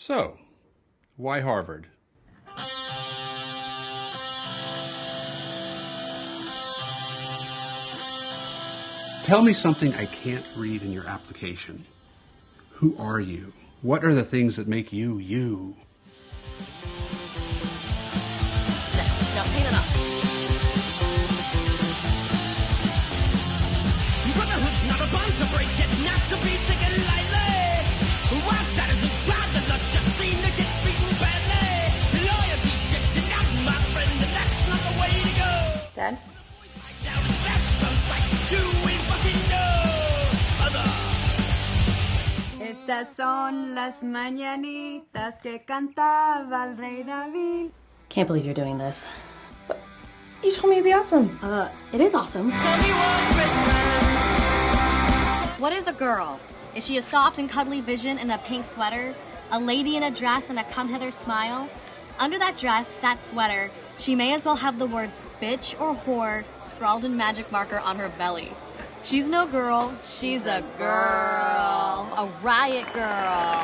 So, why Harvard? Tell me something I can't read in your application. Who are you? What are the things that make you, you? Now clean it up. Brotherhood's not a bond to break it, not to be taken lightly. Outsiders who try the luck just seem to get beaten badly. Loyalty shifting out, my friend, and that's not the way to go. Dad? Estas son las mañanitas que cantaba el rey David. Can't believe you're doing this. But you told me it'd be awesome. It is awesome. What is a girl? Is she a soft and cuddly vision in a pink sweater? A lady in a dress and a come-hither smile? Under that dress, that sweater, she may as well have the words bitch or whore scrawled in magic marker on her belly. She's no girl, she's a girl. A riot girl.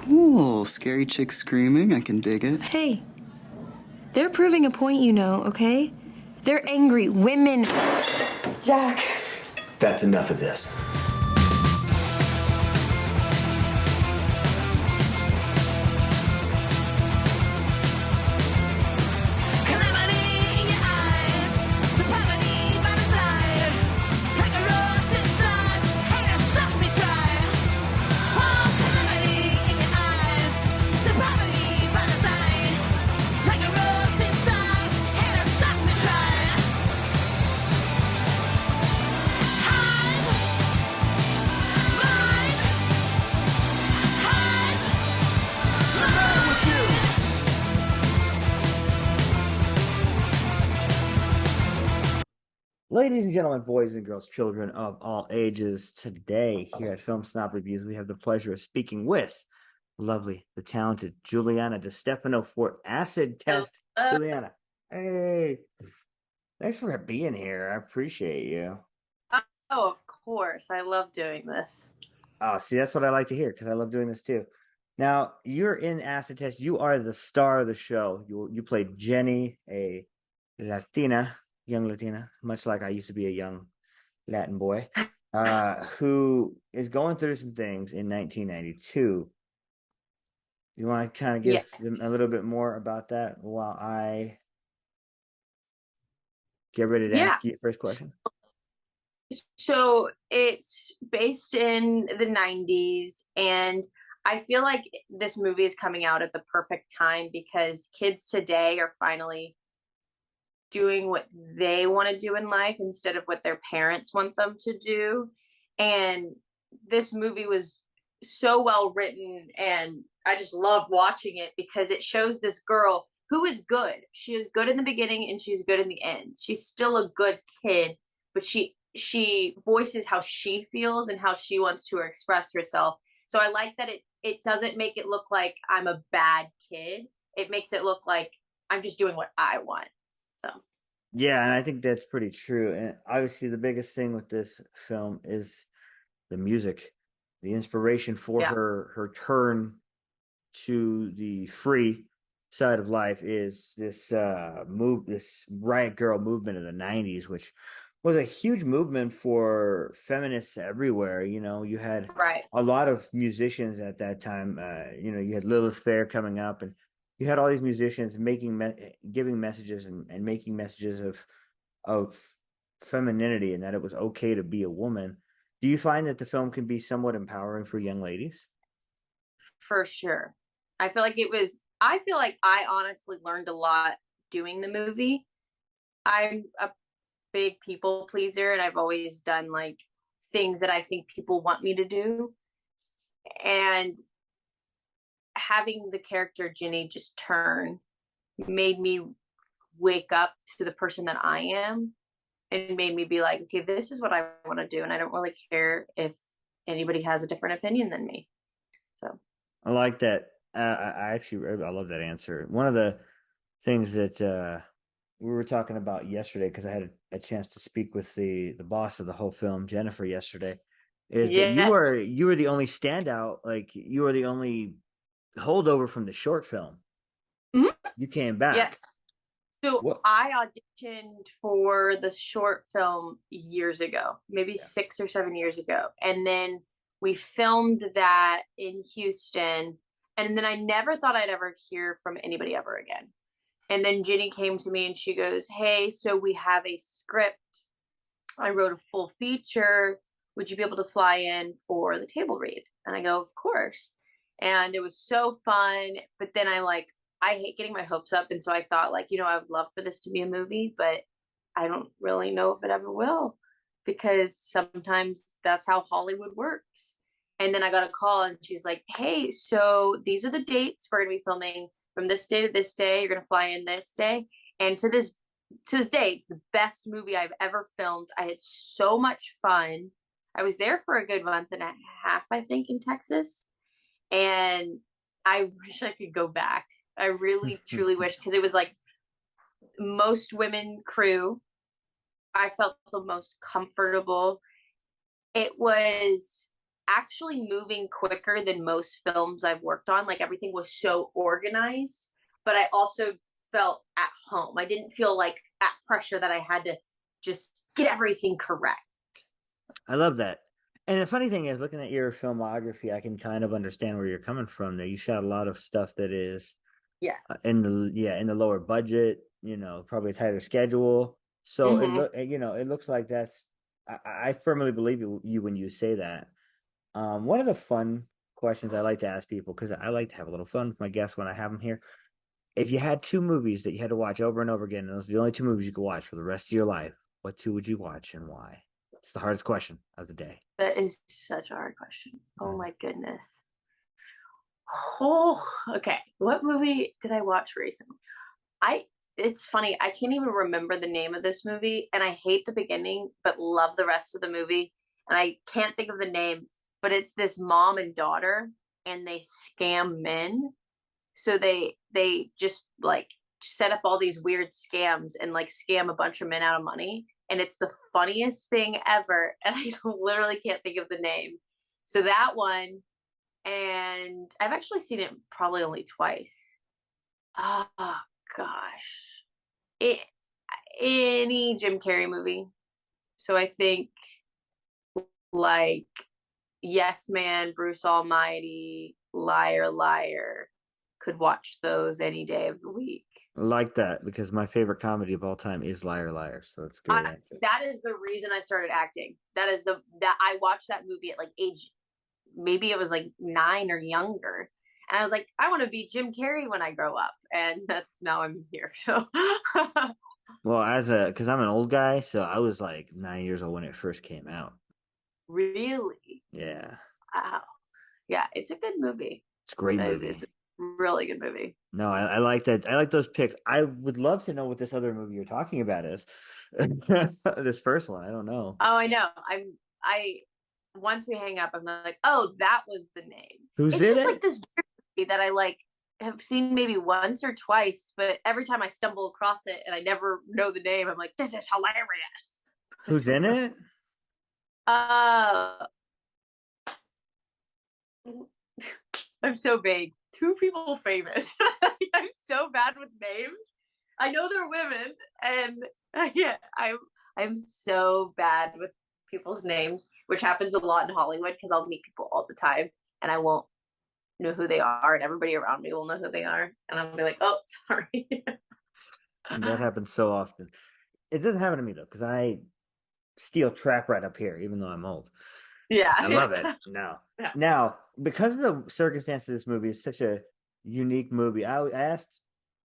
Cool. Scary chick screaming. I can dig it. Hey, they're proving a point, you know, okay? They're angry women. Jack. That's enough of this. Ladies and gentlemen, boys and girls, children of all ages, today here at Film Snob Reviews, we have the pleasure of speaking with the lovely, the talented Juliana Destefano for Acid Test. Juliana, hey, thanks for being here. I appreciate you. Oh, of course. I love doing this. Oh, see, that's what I like to hear because I love doing this too. Now, you're in Acid Test. You are the star of the show. You played Jenny, a young Latina, much like I used to be a young Latin boy, who is going through some things in 1992. You want to kind of give them a little bit more about that while I get ready to ask you the first question? So it's based in the 90s, and I feel like this movie is coming out at the perfect time because kids today are finally doing what they want to do in life instead of what their parents want them to do. And this movie was so well written, and I just love watching it because it shows this girl who is good. She is good in the beginning and she's good in the end. She's still a good kid, but she voices how she feels and how she wants to express herself. So I like that it doesn't make it look like I'm a bad kid. It makes it look like I'm just doing what I want. So. Yeah, and I think that's pretty true. And obviously the biggest thing with this film is the music, the inspiration for her turn to the free side of life is this this riot girl movement of the 90s, which was a huge movement for feminists everywhere. You know, you had a lot of musicians at that time. You had Lilith Fair coming up, and you had all these musicians giving messages and making messages of femininity, and that it was okay to be a woman. Do you find that the film can be somewhat empowering for young ladies? For sure. I feel like I honestly learned a lot doing the movie. I'm a big people pleaser, and I've always done like things that I think people want me to do. And having the character Ginny just turn made me wake up to the person that I am, and made me be like, okay, this is what I want to do, and I don't really care if anybody has a different opinion than me. So I like that. I love that answer. One of the things that we were talking about yesterday, because I had a chance to speak with the boss of the whole film, Jennifer, yesterday, is that Yes. you were the only standout, like you were the only holdover from the short film. Mhm. You came back. Yes. So What? I auditioned for the short film years ago, maybe 6 or 7 years ago. And then we filmed that in Houston. And then I never thought I'd ever hear from anybody ever again. And then Ginny came to me and she goes, "Hey, so we have a script. I wrote a full feature. Would you be able to fly in for the table read?" And I go, "Of course." And it was so fun. But then I hate getting my hopes up. And so I thought, I would love for this to be a movie, but I don't really know if it ever will, because sometimes that's how Hollywood works. And then I got a call and she's like, "Hey, so these are the dates we're going to be filming from this day to this day. You're going to fly in this day." And to this day, it's the best movie I've ever filmed. I had so much fun. I was there for a good month and a half, I think, in Texas. And I wish I could go back. I really, truly wish, because it was like most women crew. I felt the most comfortable. It was actually moving quicker than most films I've worked on. Like, everything was so organized, but I also felt at home. I didn't feel like at pressure that I had to just get everything correct. I love that. And the funny thing is, looking at your filmography, I can kind of understand where you're coming from there. You shot a lot of stuff that is Yes. in the lower budget, probably a tighter schedule. So it looks like that's I firmly believe you when you say that. One of the fun questions I like to ask people, because I like to have a little fun with my guests when I have them here. If you had two movies that you had to watch over and over again, and those are the only two movies you could watch for the rest of your life, what two would you watch and why? It's the hardest question of the day. That is such a hard question. Oh my goodness. Oh, okay. What movie did I watch recently? It's funny, I can't even remember the name of this movie, and I hate the beginning, but love the rest of the movie. And I can't think of the name, but it's this mom and daughter, and they scam men. So they just set up all these weird scams and scam a bunch of men out of money. And it's the funniest thing ever. And I literally can't think of the name. So that one, and I've actually seen it probably only twice. Oh gosh. Any Jim Carrey movie. So I think like Yes Man, Bruce Almighty, Liar Liar. Could watch those any day of the week. I like that, because my favorite comedy of all time is Liar Liar. So that's good. That is the reason I started acting. That I watched that movie at age, maybe it was 9 or younger. And I was like, I want to be Jim Carrey when I grow up. And that's now I'm here. So well, because I'm an old guy, so I was 9 years old when it first came out. Really? Yeah. Wow. Yeah, it's a good movie. It's a great movie. It's a really good movie. No, I like that. I like those picks. I would love to know what this other movie you're talking about is. This first one, I don't know. Oh, I know. Once we hang up, I'm like, oh, that was the name. Who's it's in it? This weird movie that I have seen maybe once or twice, but every time I stumble across it and I never know the name, I'm like, this is hilarious. Who's in it? I'm so vague. 2 people famous. I'm so bad with names. I know they're women, and yeah, I'm so bad with people's names, which happens a lot in Hollywood because I'll meet people all the time and I won't know who they are, and everybody around me will know who they are, and I'll be like, oh, sorry. That happens so often. It doesn't happen to me though, because I steal trap right up here, even though I'm old. Yeah, I love it. Now, because of the circumstances of this movie, it's such a unique movie. I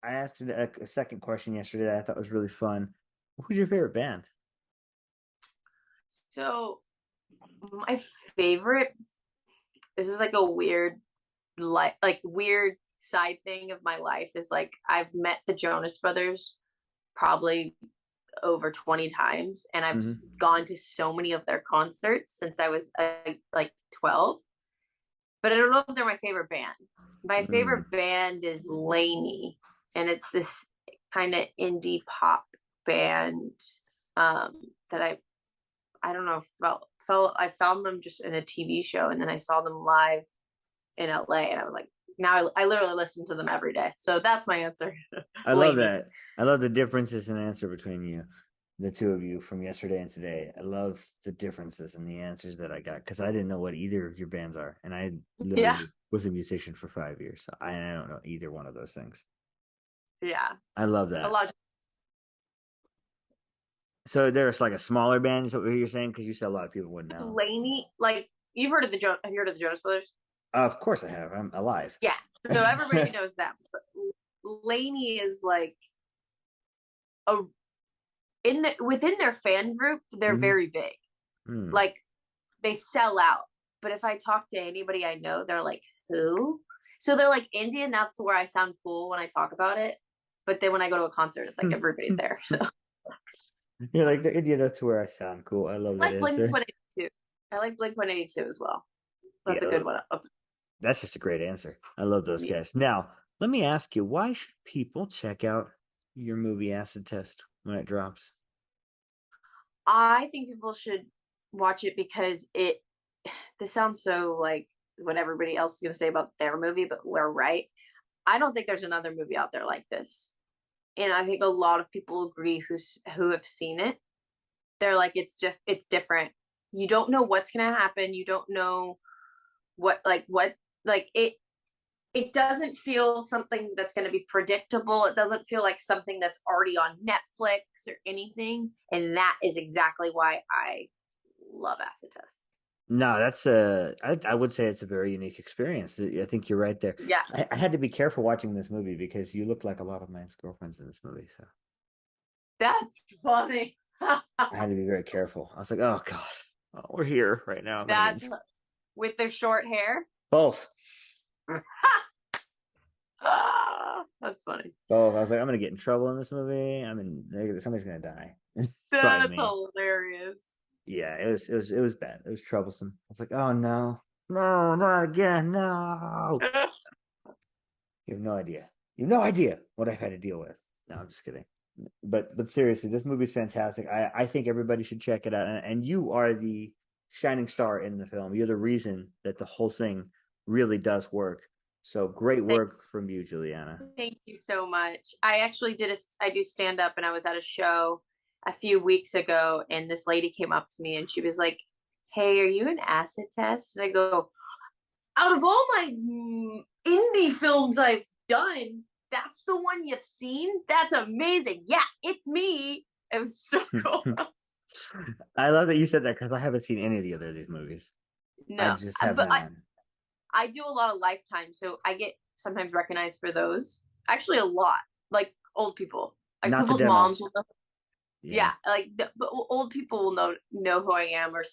asked a second question yesterday that I thought was really fun. Who's your favorite band? So my favorite, this is a weird weird side thing of my life, is I've met the Jonas Brothers probably over 20 times, and I've gone to so many of their concerts since I was 12, but I don't know if they're my favorite band. My favorite band is Laney, and it's this kind of indie pop band that I don't know, I found them just in a TV show, and then I saw them live in LA, and I was like, now I literally listen to them every day. So that's my answer. I love that. I love the differences in answer between you, the two of you from yesterday and today. I love the differences in the answers that I got because I didn't know what either of your bands are, and I literally was a musician for 5 years, so I don't know either one of those things. Yeah, I love that. a lot. So there's like a smaller band, is what you're saying? Because you said a lot of people wouldn't know. Laney, like you've heard of have you heard of the Jonas Brothers? Of course I have. I'm alive. Yeah, so everybody knows that. But Laney is like within their fan group, they're very big. Like they sell out. But if I talk to anybody I know, they're like, who? So they're like indie enough to where I sound cool when I talk about it. But then when I go to a concert, it's like everybody's there. So you're like, they're indie enough to where I sound cool. I love that answer. Blink-182. I like Blink-182 as well. That's a good one. That's just a great answer. I love those guys. Now, let me ask you, why should people check out your movie Acid Test when it drops? I think people should watch it because this sounds so like what everybody else is going to say about their movie, but we're right. I don't think there's another movie out there like this. And I think a lot of people agree who have seen it. They're like, it's different. You don't know what's going to happen. You don't know it doesn't feel something that's going to be predictable. It doesn't feel like something that's already on Netflix or anything. And that is exactly why I love Acid Test. No, that's I would say it's a very unique experience. I think you're right there. Yeah. I had to be careful watching this movie because you look like a lot of my ex-girlfriends in this movie. So that's funny. I had to be very careful. I was like, oh God, we're here right now. That's with their short hair? Both. That's funny. Both. I was like, I'm gonna get in trouble in this movie. Somebody's gonna die. That's hilarious. Yeah, it was bad. It was troublesome. I was like, oh no, not again, no. You have no idea. You have no idea what I've had to deal with. No, I'm just kidding. But seriously, this movie's fantastic. I think everybody should check it out. And you are the shining star in the film. You're the reason that the whole thing really does work. So great work from you, Juliana. Thank you so much. I actually I do stand up, and I was at a show a few weeks ago, and this lady came up to me and she was like, hey, are you an Acid Test? And I go, out of all my indie films I've done, that's the one you've seen? That's amazing. Yeah, it's me. It was so cool. I love that you said that because I haven't seen any of the other of these movies. No, I just have I do a lot of Lifetime, so I get sometimes recognized for those. Actually, a lot. Like old people. Like not people's moms will know. Yeah, like but old people will know who I am, or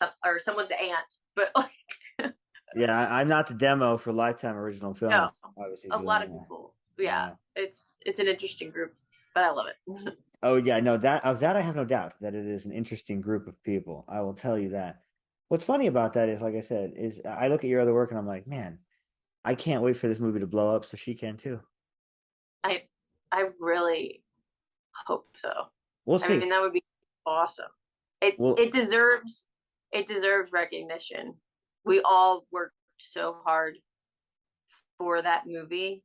someone's aunt. But like, yeah, I'm not the demo for Lifetime original film. No, obviously, a lot of people. Yeah, it's an interesting group, but I love it. Oh yeah, no, that I have no doubt that it is an interesting group of people. I will tell you that. What's funny about that is, like I said, is I look at your other work and I'm like, man, I can't wait for this movie to blow up so she can too. I really hope so. We'll see. I mean, that would be awesome. It deserves recognition. We all worked so hard for that movie,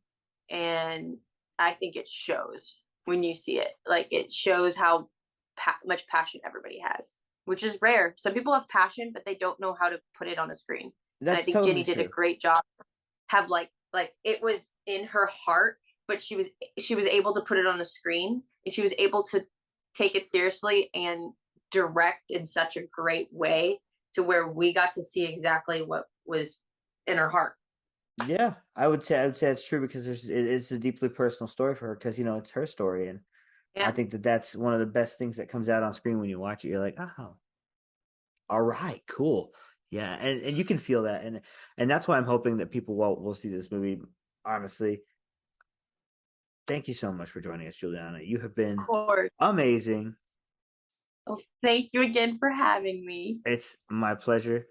and I think it shows when you see it. Like, it shows how much passion everybody has, which is rare. Some people have passion, but they don't know how to put it on a screen. And I think Jenny did a great job. Have like it was in her heart, but she was able to put it on a screen, and she was able to take it seriously and direct in such a great way to where we got to see exactly what was in her heart. Yeah, I would say it's true because it's a deeply personal story for her because it's her story, and I think that's one of the best things that comes out on screen when you watch it. You're like, oh, all right, cool, yeah, and you can feel that, and that's why I'm hoping that people will see this movie. Honestly, thank you so much for joining us, Juliana. You have been amazing. Well, thank you again for having me. It's my pleasure.